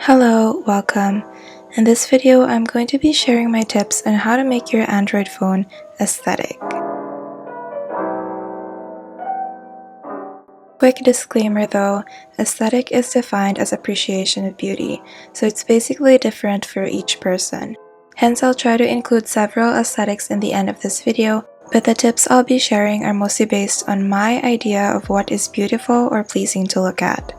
Hello, welcome. In this video, I'm going to be sharing my tips on how to make your Android phone aesthetic. Quick disclaimer though, aesthetic is defined as appreciation of beauty, so it's basically different for each person. Hence, I'll try to include several aesthetics in the end of this video, but the tips I'll be sharing are mostly based on my idea of what is beautiful or pleasing to look at.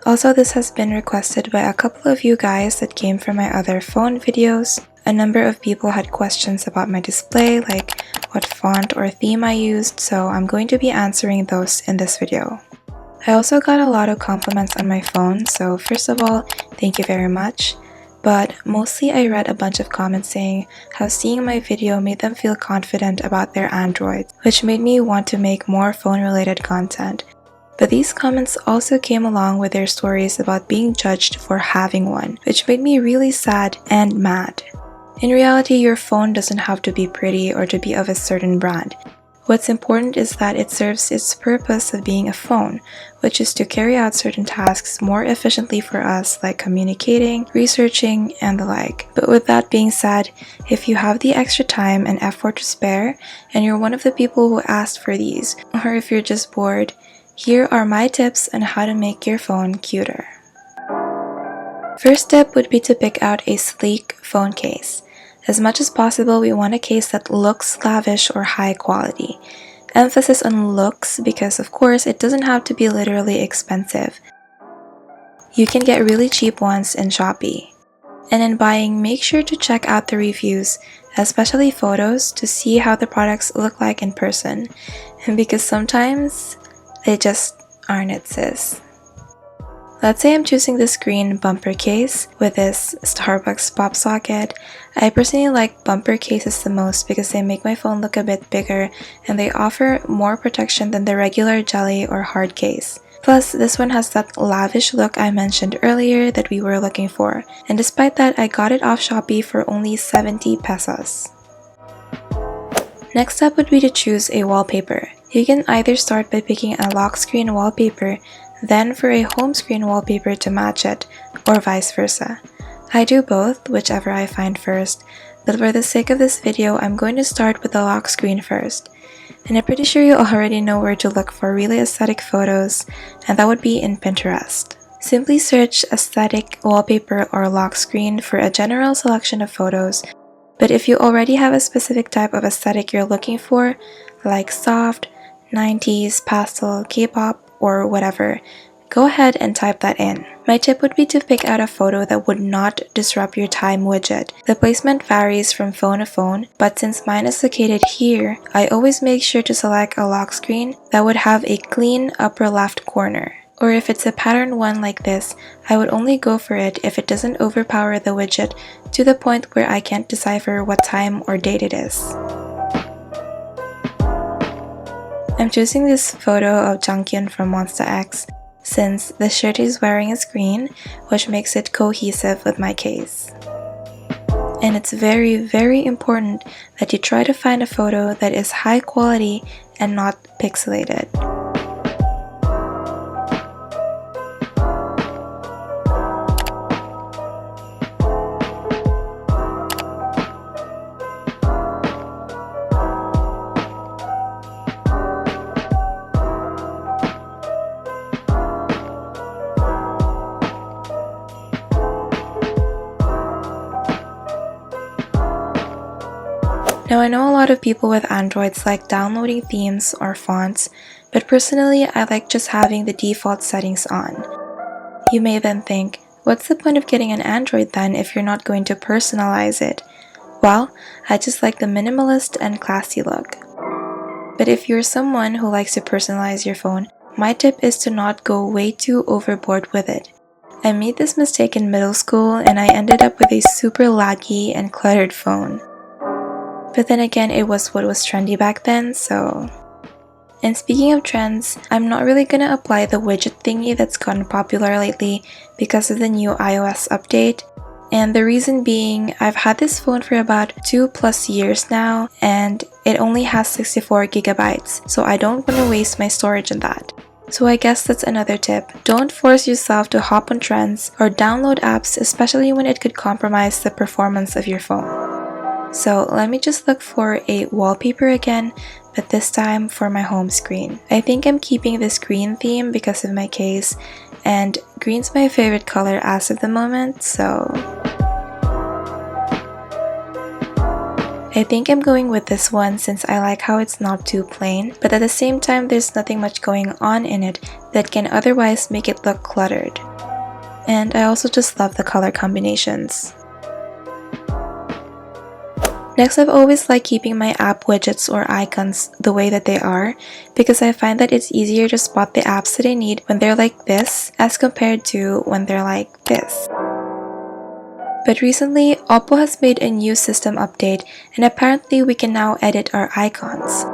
Also, this has been requested by a couple of you guys that came from my other phone videos. A number of people had questions about my display, like what font or theme I used, so I'm going to be answering those in this video. I also got a lot of compliments on my phone, so first of all, thank you very much. But mostly I read a bunch of comments saying how seeing my video made them feel confident about their Android, which made me want to make more phone-related content. But these comments also came along with their stories about being judged for having one, which made me really sad and mad. In reality, your phone doesn't have to be pretty or to be of a certain brand. What's important is that it serves its purpose of being a phone, which is to carry out certain tasks more efficiently for us, like communicating, researching, and the like. But with that being said, if you have the extra time and effort to spare, and you're one of the people who asked for these, or if you're just bored, here are my tips on how to make your phone cuter. First step would be to pick out a sleek phone case. As much as possible, we want a case that looks lavish or high quality. Emphasis on looks because, of course, it doesn't have to be literally expensive. You can get really cheap ones in Shopee. And in buying, make sure to check out the reviews, especially photos, to see how the products look like in person. And because sometimes they just aren't it, sis. Let's say I'm choosing this green bumper case with this Starbucks pop socket. I personally like bumper cases the most because they make my phone look a bit bigger and they offer more protection than the regular jelly or hard case. Plus, this one has that lavish look I mentioned earlier that we were looking for. And despite that, I got it off Shopee for only 70 pesos. Next step would be to choose a wallpaper. You can either start by picking a lock screen wallpaper, then for a home screen wallpaper to match it, or vice versa. I do both, whichever I find first, but for the sake of this video, I'm going to start with the lock screen first. And I'm pretty sure you already know where to look for really aesthetic photos, and that would be in Pinterest. Simply search aesthetic wallpaper or lock screen for a general selection of photos, but if you already have a specific type of aesthetic you're looking for, like soft, 90s, pastel, K-pop, or whatever, go ahead and type that in. My tip would be to pick out a photo that would not disrupt your time widget. The placement varies from phone to phone, but since mine is located here, I always make sure to select a lock screen that would have a clean upper left corner. Or if it's a pattern one like this, I would only go for it if it doesn't overpower the widget to the point where I can't decipher what time or date it is. I'm choosing this photo of Junghyun from Monsta X since the shirt he's wearing is green, which makes it cohesive with my case. And it's very, very important that you try to find a photo that is high quality and not pixelated. Now, I know a lot of people with Androids like downloading themes or fonts, but personally, I like just having the default settings on. You may then think, what's the point of getting an Android then if you're not going to personalize it? Well, I just like the minimalist and classy look. But if you're someone who likes to personalize your phone, my tip is to not go way too overboard with it. I made this mistake in middle school and I ended up with a super laggy and cluttered phone. But then again, it was what was trendy back then, so... And speaking of trends, I'm not really gonna apply the widget thingy that's gotten popular lately because of the new iOS update. And the reason being, I've had this phone for about 2+ years now, and it only has 64 gigabytes, so I don't want to waste my storage on that. So I guess that's another tip. Don't force yourself to hop on trends or download apps, especially when it could compromise the performance of your phone. So let me just look for a wallpaper again, but this time for my home screen. I think I'm keeping this green theme because of my case, and green's my favorite color as of the moment, so I think I'm going with this one since I like how it's not too plain, but at the same time there's nothing much going on in it that can otherwise make it look cluttered. And I also just love the color combinations. Next, I've always liked keeping my app widgets or icons the way that they are because I find that it's easier to spot the apps that I need when they're like this as compared to when they're like this. But recently, Oppo has made a new system update and apparently we can now edit our icons.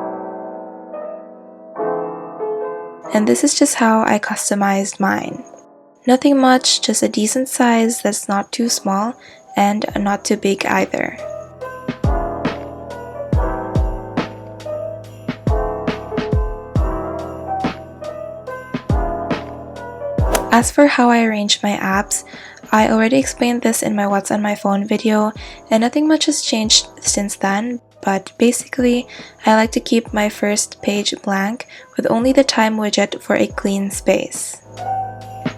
And this is just how I customized mine. Nothing much, just a decent size that's not too small and not too big either. As for how I arrange my apps, I already explained this in my What's on My Phone video, and nothing much has changed since then, but basically, I like to keep my first page blank with only the time widget for a clean space.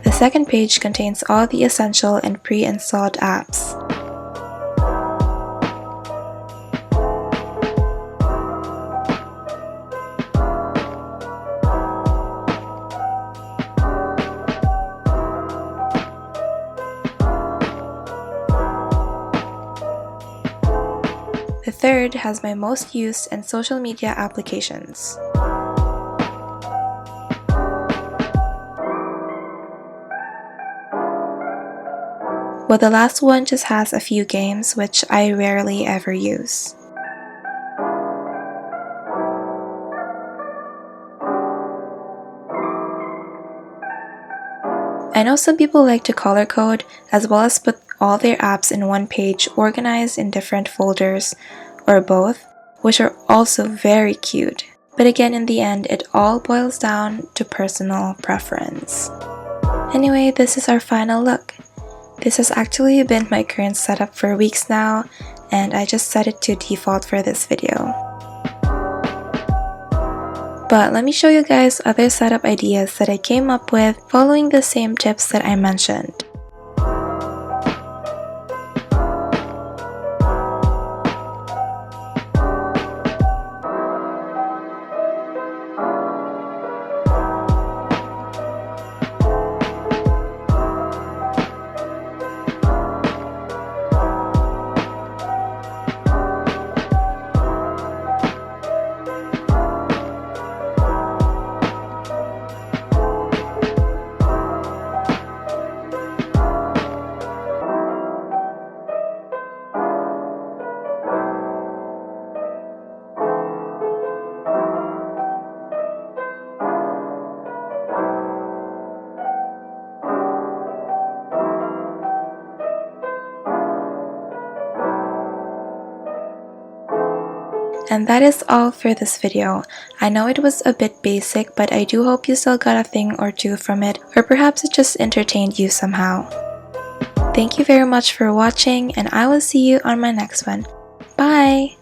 The second page contains all the essential and pre-installed apps. The third has my most used and social media applications. Well, the last one just has a few games which I rarely ever use. I know some people like to color code as well as put all their apps in one page organized in different folders or both, which are also very cute. But again, in the end, it all boils down to personal preference. Anyway, this is our final look. This has actually been my current setup for weeks now, and I just set it to default for this video. But let me show you guys other setup ideas that I came up with following the same tips that I mentioned. And that is all for this video. I know it was a bit basic, but I do hope you still got a thing or two from it, or perhaps it just entertained you somehow. Thank you very much for watching, and I will see you on my next one. Bye!